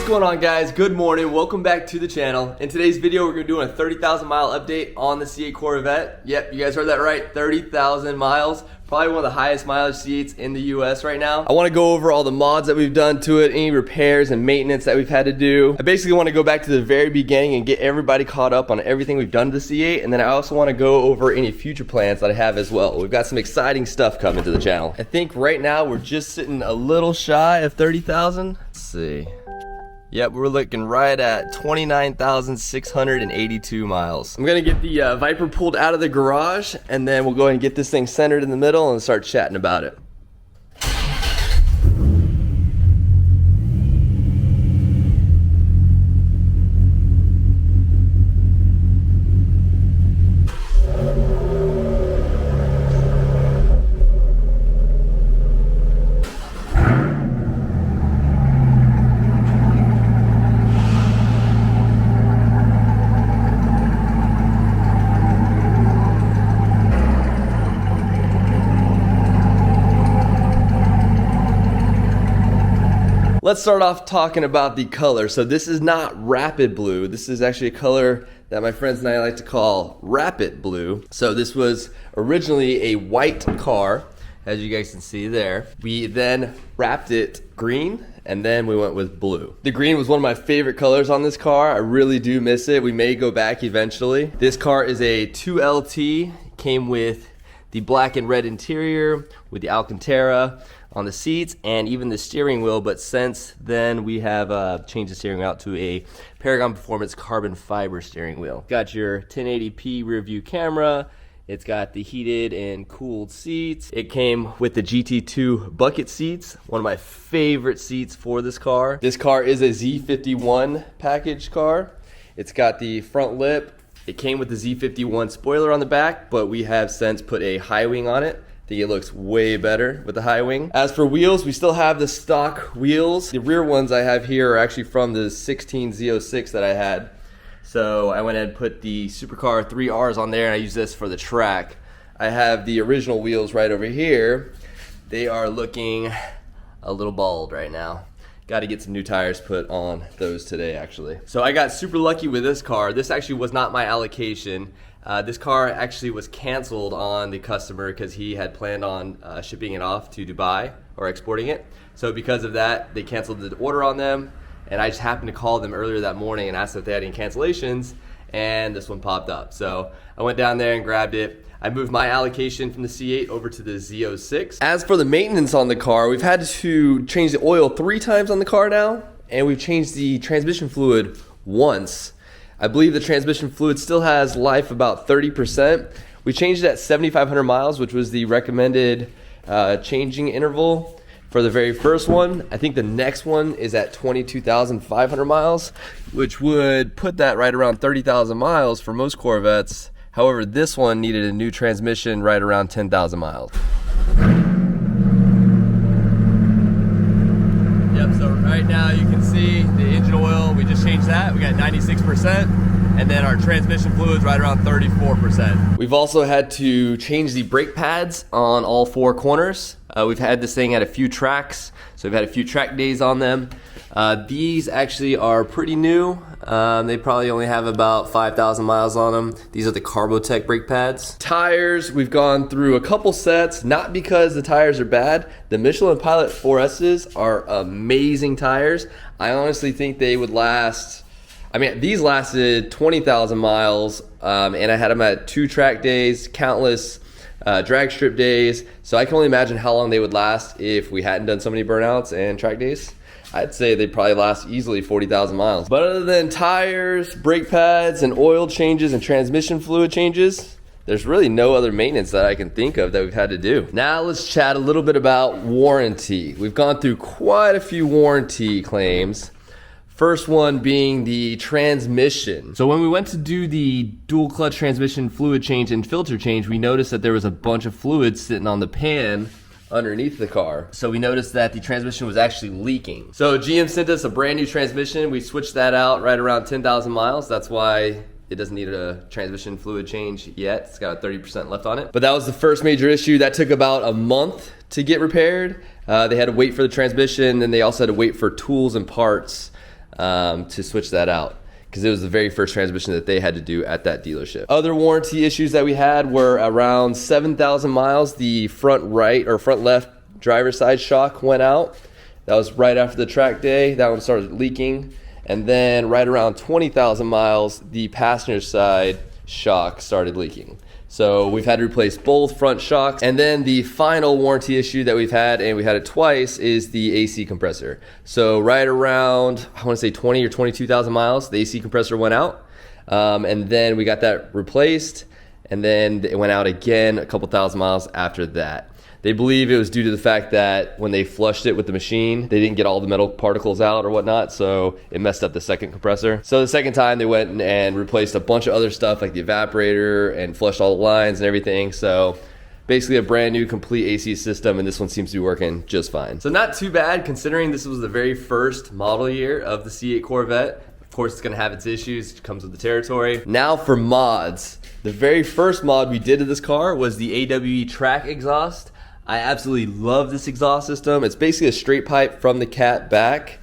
going on, guys? Good morning. Welcome back to the channel. In today's video, we're going to be doing a 30,000 mile update on the C8 Corvette. Yep, you guys heard that right. 30,000 miles. Probably one of the highest mileage C8s in the US right now. I want to go over all the mods that we've done to it, any repairs and maintenance that we've had to do. I basically want to go back to the very beginning and get everybody caught up on everything we've done to the C8, and then I also want to go over any future plans that I have as well. We've got some exciting stuff coming to the channel. I think right now we're just sitting a little shy of 30,000. Let's see. Yep, we're looking right at 29,682 miles. I'm gonna get the Viper pulled out of the garage, and then we'll go ahead and get this thing centered in the middle and start chatting about it. Let's start off talking about the color. So this is not rapid blue. This is actually a color that my friends and I like to call rapid blue. So this was originally a white car, as you guys can see there. We then wrapped it green, and then we went with blue. The green was one of my favorite colors on this car. I really do miss it. We may go back eventually. This car is a 2LT, came with the black and red interior with the Alcantara on the seats and even the steering wheel, but since then we have changed the steering wheel out to a Paragon Performance carbon fiber steering wheel. Got your 1080p rear view camera. It's got the heated and cooled seats. It came with the GT2 bucket seats, one of my favorite seats for this car. This car is a Z51 package car. It's got the front lip. It came with the Z51 spoiler on the back, but we have since put a high wing on it. I think it looks way better with the high wing. As for wheels, we still have the stock wheels. The rear ones I have here are actually from the 16 Z06 that I had. So I went ahead and put the Supercar 3Rs on there, and I use this for the track. I have the original wheels right over here. They are looking a little bald right now. Got to get some new tires put on those today, actually. So I got super lucky with this car. This actually was not my allocation. This car actually was canceled on the customer because he had planned on shipping it off to Dubai or exporting it. So because of that, they canceled the order on them, and I just happened to call them earlier that morning and asked if they had any cancellations, and this one popped up. So I went down there and grabbed it. I moved my allocation from the C8 over to the Z06. As for the maintenance on the car, we've had to change the oil 3 times on the car now, and we've changed the transmission fluid once. I believe the transmission fluid still has life about 30%. We changed it at 7,500 miles, which was the recommended changing interval for the very first one. I think the next one is at 22,500 miles, which would put that right around 30,000 miles for most Corvettes. However, this one needed a new transmission right around 10,000 miles. Yep, so right now you can see the engine oil, we just changed that. We got 96%, and then our transmission fluid's right around 34%. We've also had to change the brake pads on all 4 corners. We've had this thing at a few tracks, so we've had a few track days on them. These actually are pretty new. They probably only have about 5,000 miles on them. These are the Carbotech brake pads. Tires, we've gone through a couple sets, not because the tires are bad. The Michelin Pilot 4S's are amazing tires. I honestly think they would last, I mean, these lasted 20,000 miles, and I had them at 2 track days, countless drag strip days. So I can only imagine how long they would last if we hadn't done so many burnouts and track days. I'd say they'd probably last easily 40,000 miles. But other than tires, brake pads, and oil changes and transmission fluid changes, there's really no other maintenance that I can think of that we've had to do. Now let's chat a little bit about warranty. We've gone through quite a few warranty claims. First one being the transmission. So when we went to do the dual clutch transmission fluid change and filter change, we noticed that there was a bunch of fluid sitting on the pan underneath the car. So we noticed that the transmission was actually leaking. So GM sent us a brand new transmission. We switched that out right around 10,000 miles. That's why it doesn't need a transmission fluid change yet. It's got a 30% left on it. But that was the first major issue. That took about a month to get repaired. They had to wait for the transmission, and they also had to wait for tools and parts to switch that out, because it was the very first transmission that they had to do at that dealership. Other warranty issues that we had were around 7,000 miles. The front right or front left driver's side shock went out. That was right after the track day. That one started leaking. And then right around 20,000 miles, the passenger side shock started leaking. So we've had to replace both front shocks. And then the final warranty issue that we've had, and we had it twice, is the AC compressor. So right around, I want to say 20 or 22,000 miles, the AC compressor went out. And then we got that replaced. And then it went out again a couple thousand miles after that. They believe it was due to the fact that when they flushed it with the machine, they didn't get all the metal particles out or whatnot, so it messed up the second compressor. So the second time they went and replaced a bunch of other stuff like the evaporator and flushed all the lines and everything. So basically a brand new complete AC system, and this one seems to be working just fine. So not too bad considering this was the very first model year of the C8 Corvette. Of course, it's gonna have its issues, it comes with the territory. Now for mods. The very first mod we did to this car was the AWE track exhaust. I absolutely love this exhaust system. It's basically a straight pipe from the cat back,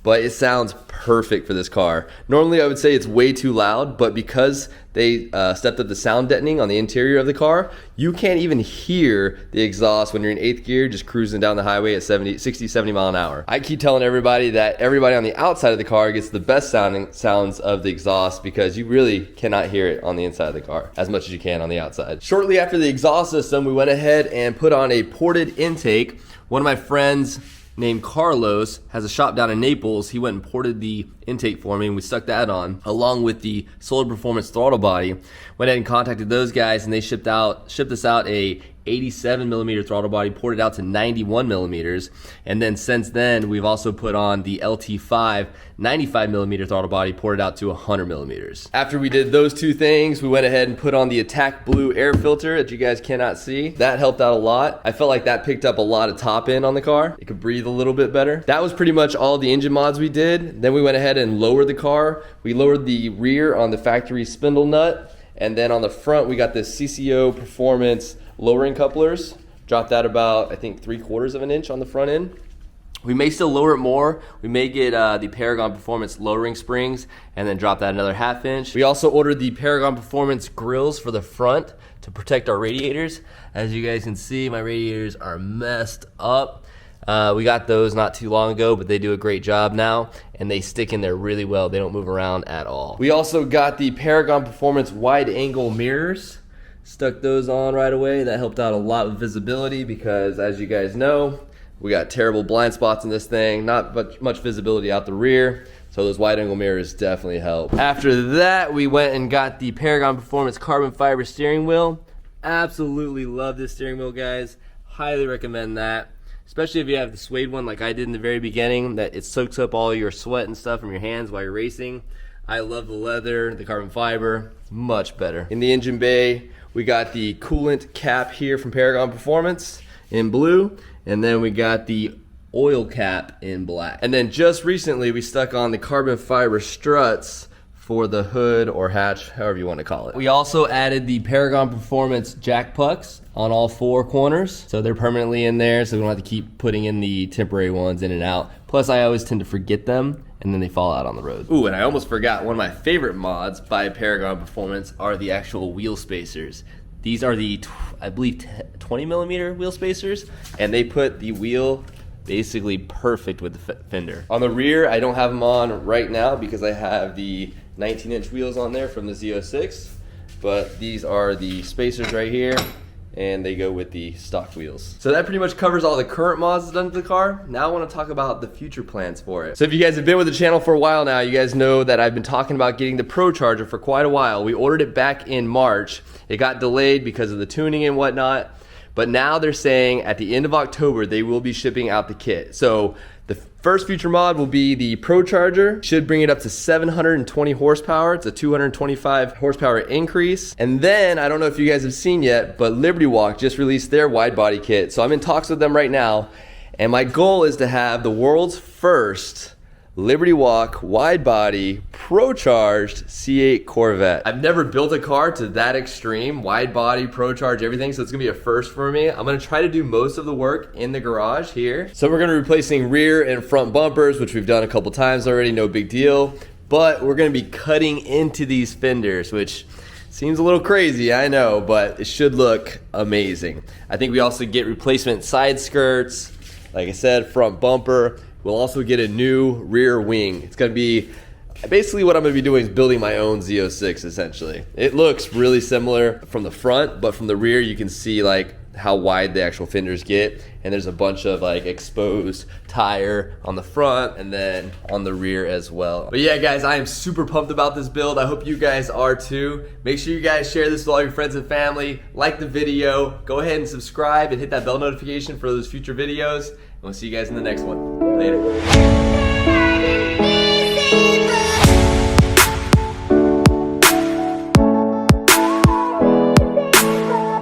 but it sounds perfect for this car. Normally I would say it's way too loud, but because they stepped up the sound deadening on the interior of the car, you can't even hear the exhaust when you're in 8th gear just cruising down the highway at 60, 70 mile an hour. I keep telling everybody that everybody on the outside of the car gets the best sounds of the exhaust, because you really cannot hear it on the inside of the car as much as you can on the outside. Shortly after the exhaust system, we went ahead and put on a ported intake. One of my friends named Carlos has a shop down in Naples. He went and ported the intake for me, and we stuck that on along with the Solar Performance throttle body. Went ahead and contacted those guys, and they shipped us out a 87 millimeter throttle body, ported out to 91 millimeters. And then since then, we've also put on the LT5 95 millimeter throttle body, ported out to 100 millimeters. After we did those two things, we went ahead and put on the Attack Blue air filter that you guys cannot see. That helped out a lot. I felt like that picked up a lot of top end on the car. It could breathe a little bit better. That was pretty much all the engine mods we did. Then we went ahead and lowered the car. We lowered the rear on the factory spindle nut. And then on the front, we got this CCO Performance lowering couplers. Dropped that about, I think, 3/4 of an inch on the front end. We may still lower it more. We may get the Paragon Performance lowering springs and then drop that another 1/2 inch. We also ordered the Paragon Performance grills for the front to protect our radiators. As you guys can see, my radiators are messed up. We got those not too long ago, but they do a great job now, and they stick in there really well. They don't move around at all. We also got the Paragon Performance wide angle mirrors. Stuck those on right away. That helped out a lot with visibility, because as you guys know, we got terrible blind spots in this thing, not much visibility out the rear, so those wide angle mirrors definitely help. After that, we went and got the Paragon Performance carbon fiber steering wheel. Absolutely love this steering wheel, guys. Highly recommend that, especially if you have the suede one like I did in the very beginning, that it soaks up all your sweat and stuff from your hands while you're racing. I love the leather, the carbon fiber, much better. In the engine bay, we got the coolant cap here from Paragon Performance in blue, and then we got the oil cap in black. And then just recently, we stuck on the carbon fiber struts for the hood or hatch, however you want to call it. We also added the Paragon Performance jack pucks on all 4 corners, so they're permanently in there, so we don't have to keep putting in the temporary ones in and out. Plus, I always tend to forget them, and then they fall out on the road. Ooh, and I almost forgot, one of my favorite mods by Paragon Performance are the actual wheel spacers. These are the, I believe, 20 millimeter wheel spacers, and they put the wheel basically perfect with the fender. On the rear, I don't have them on right now because I have the 19-inch wheels on there from the Z06, but these are the spacers right here, and they go with the stock wheels. So that pretty much covers all the current mods done to the car. Now I want to talk about the future plans for it. So if you guys have been with the channel for a while now, you guys know that I've been talking about getting the Pro Charger for quite a while. We ordered it back in March. It got delayed because of the tuning and whatnot, but now they're saying at the end of October they will be shipping out the kit. So the first future mod will be the Pro Charger. Should bring it up to 720 horsepower. It's a 225 horsepower increase. And then, I don't know if you guys have seen yet, but Liberty Walk just released their wide body kit. So I'm in talks with them right now. And my goal is to have the world's first Liberty Walk, wide body, pro-charged C8 Corvette. I've never built a car to that extreme, wide body, pro-charge, everything, so it's gonna be a first for me. I'm gonna try to do most of the work in the garage here. So we're gonna be replacing rear and front bumpers, which we've done a couple times already, no big deal. But we're gonna be cutting into these fenders, which seems a little crazy, I know, but it should look amazing. I think we also get replacement side skirts, like I said, front bumper. We'll also get a new rear wing. It's gonna be, basically what I'm gonna be doing is building my own Z06 essentially. It looks really similar from the front, but from the rear you can see like how wide the actual fenders get, and there's a bunch of like exposed tire on the front and then on the rear as well. But yeah guys, I am super pumped about this build. I hope you guys are too. Make sure you guys share this with all your friends and family, like the video, go ahead and subscribe and hit that bell notification for those future videos, and we'll see you guys in the next one. Later.